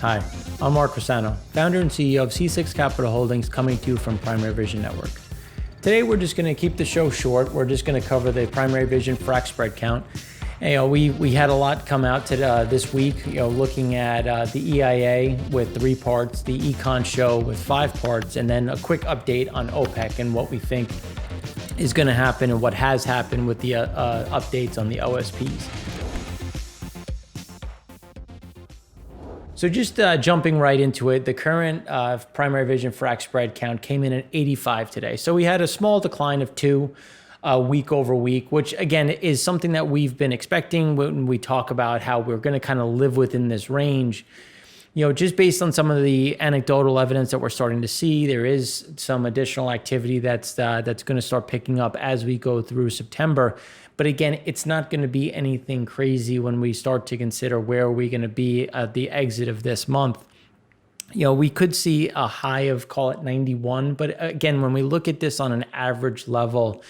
Hi, I'm Mark Rossano, founder and CEO of C6 Capital Holdings, coming to you from Primary Vision Network. Today, we're just going to keep the show short. We're just going to cover the Primary Vision Frac Spread Count. And, we had a lot come out this week, looking at the EIA with 3 parts, the Econ Show with 5 parts, and then a quick update on OPEC and what we think is going to happen and what has happened with the updates on the OSPs. So just jumping right into it, the current Primary Vision Frac Spread Count came in at 85 today. So we had a small decline of 2 week over week, which again is something that we've been expecting when we talk about how we're going to kind of live within this range. Just based on some of the anecdotal evidence that we're starting to see, there is some additional activity that's going to start picking up as we go through September. But again, it's not going to be anything crazy when we start to consider where we're going to be at the exit of this month. We could see a high of, call it 91. But again, when we look at this on an average level,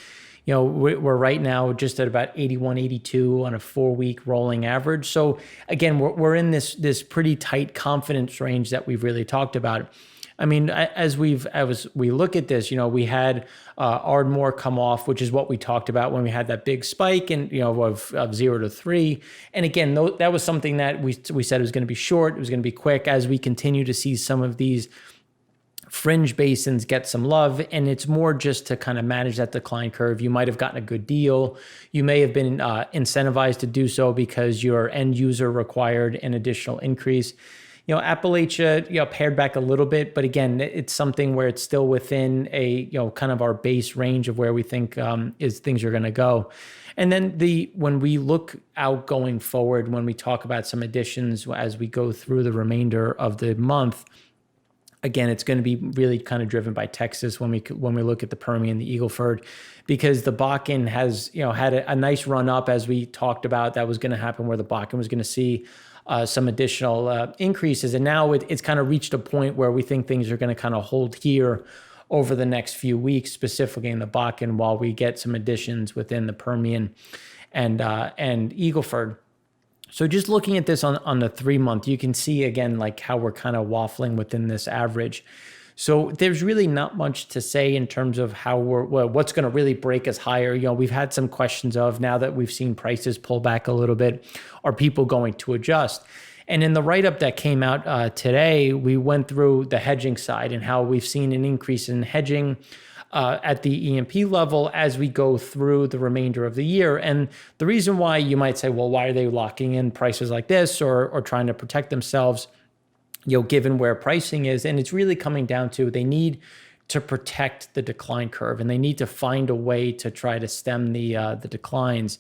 we're right now just at about 81, 82 on a 4-week rolling average. So again, we're in this pretty tight confidence range that we've really talked about. I mean, as we look at this, we had Ardmore come off, which is what we talked about when we had that big spike and of 0 to 3. And again, that was something that we said it was going to be short, it was going to be quick. As we continue to see some of these fringe basins get some love, and it's more just to kind of manage that decline curve. You might have gotten a good deal. You may have been incentivized to do so because your end user required an additional increase. Appalachia, pared back a little bit, but again, it's something where it's still within a, kind of our base range of where we think is things are going to go. And then when we look out going forward, when we talk about some additions as we go through the remainder of the month, again, it's going to be really kind of driven by Texas when we look at the Permian, the Eagle Ford, because the Bakken has, had a nice run up, as we talked about. That was going to happen where the Bakken was going to see some additional increases. And now it's kind of reached a point where we think things are going to kind of hold here over the next few weeks, specifically in the Bakken, while we get some additions within the Permian and Eagle Ford. So just looking at this on the 3-month, you can see again, like how we're kind of waffling within this average. So there's really not much to say in terms of how what's going to really break us higher. We've had some questions of, now that we've seen prices pull back a little bit, are people going to adjust? And in the write-up that came out today, we went through the hedging side and how we've seen an increase in hedging at the E&P level as we go through the remainder of the year. And the reason why you might say, well, why are they locking in prices like this or trying to protect themselves, given where pricing is? And it's really coming down to they need to protect the decline curve, and they need to find a way to try to stem the declines.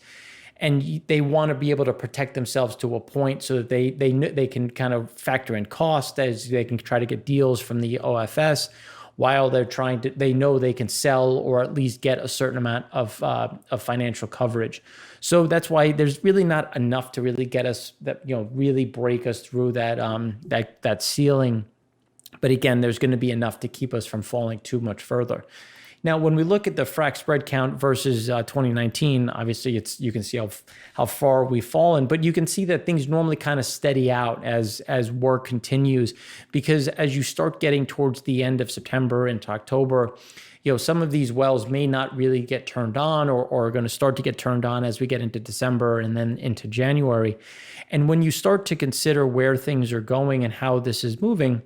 And they want to be able to protect themselves to a point so that they can kind of factor in cost, as they can try to get deals from the OFS while they know they can sell or at least get a certain amount of financial coverage. So that's why there's really not enough to really get us that, really break us through that ceiling. But again, there's going to be enough to keep us from falling too much further. Now, when we look at the frac spread count versus 2019, obviously you can see how far we've fallen, but you can see that things normally kind of steady out as work continues, because as you start getting towards the end of September into October, some of these wells may not really get turned on or are going to start to get turned on as we get into December and then into January. And when you start to consider where things are going and how this is moving,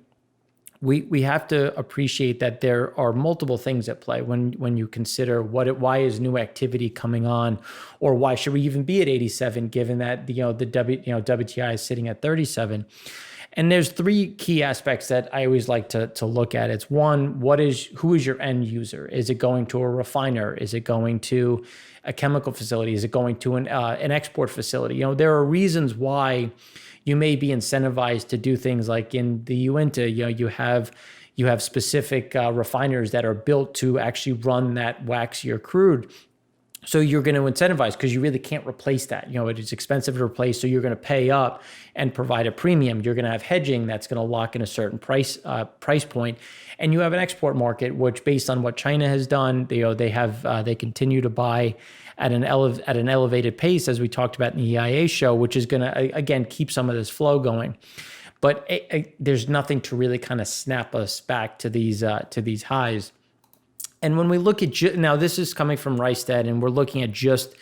we have to appreciate that there are multiple things at play when you consider why is new activity coming on, or why should we even be at 87 given that the WTI is sitting at 37. And there's 3 key aspects that I always like to look at. It's one, who is your end user? Is it going to a refiner? Is it going to a chemical facility? Is it going to an export facility? There are reasons why you may be incentivized to do things like in the Uinta. You have specific refiners that are built to actually run that waxier crude. So you're going to incentivize because you really can't replace that. It is expensive to replace, so you're going to pay up and provide a premium. You're going to have hedging that's going to lock in a certain price point, and you have an export market, which, based on what China has done, they continue to buy at an elevated pace, as we talked about in the EIA show, which is going to again keep some of this flow going. but there's nothing to really kind of snap us back to these highs. And when we look at now, this is coming from Rystad, and we're looking at just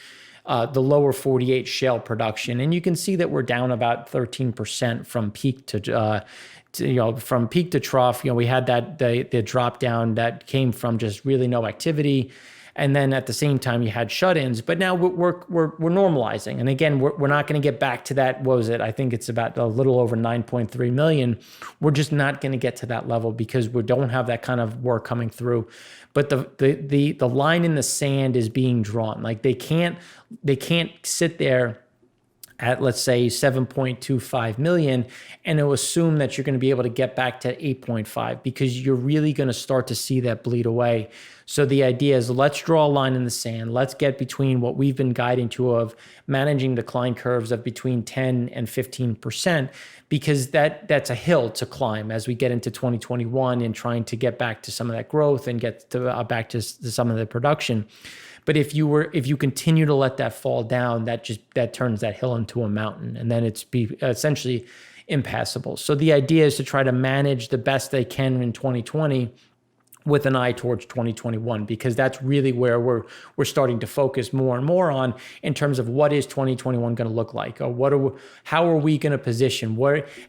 the lower 48 shale production, and you can see that we're down about 13% from peak to from peak to trough. We had that the drop down that came from just really no activity. And then at the same time, you had shut-ins. But now we're normalizing. And again, we're not going to get back to that. What was it? I think it's about a little over 9.3 million. We're just not going to get to that level because we don't have that kind of work coming through. But the line in the sand is being drawn. Like they can't sit there at, let's say, 7.25 million and it'll assume that you're going to be able to get back to 8.5 because you're really going to start to see that bleed away. So the idea is, let's draw a line in the sand. Let's get between what we've been guiding to of managing decline curves of between 10 and 15%, because that's a hill to climb as we get into 2021 and trying to get back to some of that growth and get to back to some of the production. But if you continue to let that fall down, that turns that hill into a mountain, and then it's essentially impassable. So the idea is to try to manage the best they can in 2020 with an eye towards 2021, because that's really where we're starting to focus more and more on in terms of what is 2021 going to look like, or how are we going to position,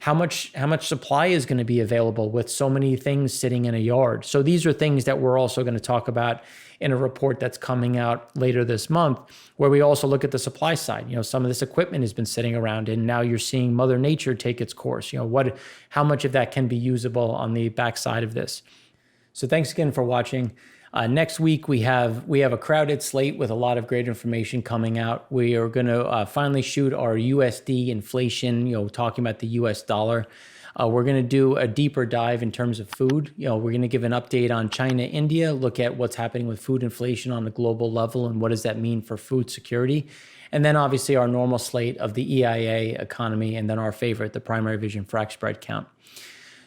how much supply is going to be available with so many things sitting in a yard. So these are things that we're also going to talk about in a report that's coming out later this month, where we also look at the supply side. Some of this equipment has been sitting around, and now you're seeing Mother Nature take its course. How much of that can be usable on the backside of this? So thanks again for watching. Next week, we have a crowded slate with a lot of great information coming out. We are going to finally shoot our USD inflation, talking about the US dollar. We're going to do a deeper dive in terms of food. We're going to give an update on China, India, look at what's happening with food inflation on a global level and what does that mean for food security. And then obviously our normal slate of the EIA economy, and then our favorite, the primary vision frac spread count.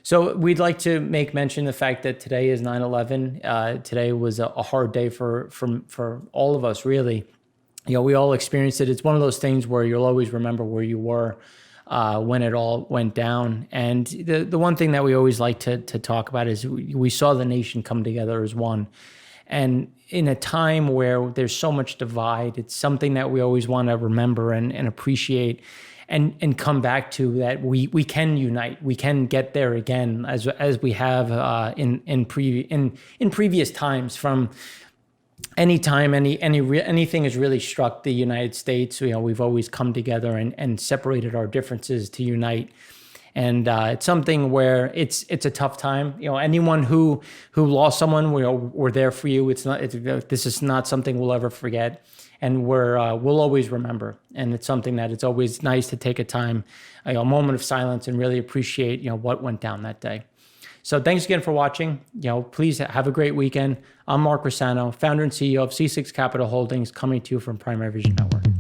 So we'd like to make mention of the fact that today is 9/11. Today was a hard day for all of us, really. We all experienced it. It's one of those things where you'll always remember where you were when it all went down. And the one thing that we always like to talk about is we saw the nation come together as one. And in a time where there's so much divide, it's something that we always want to remember and appreciate. And come back to that we can unite, we can get there again as we have in previous times. From any time anything has really struck the United States, we've always come together and separated our differences to unite. And it's something where it's a tough time. Anyone who lost someone, we're there for you. This is not something we'll ever forget. And we'll always remember. And it's something that it's always nice to take a moment of silence and really appreciate, what went down that day. So thanks again for watching. Please have a great weekend. I'm Mark Rossano, founder and CEO of C6 Capital Holdings, coming to you from Primary Vision Network.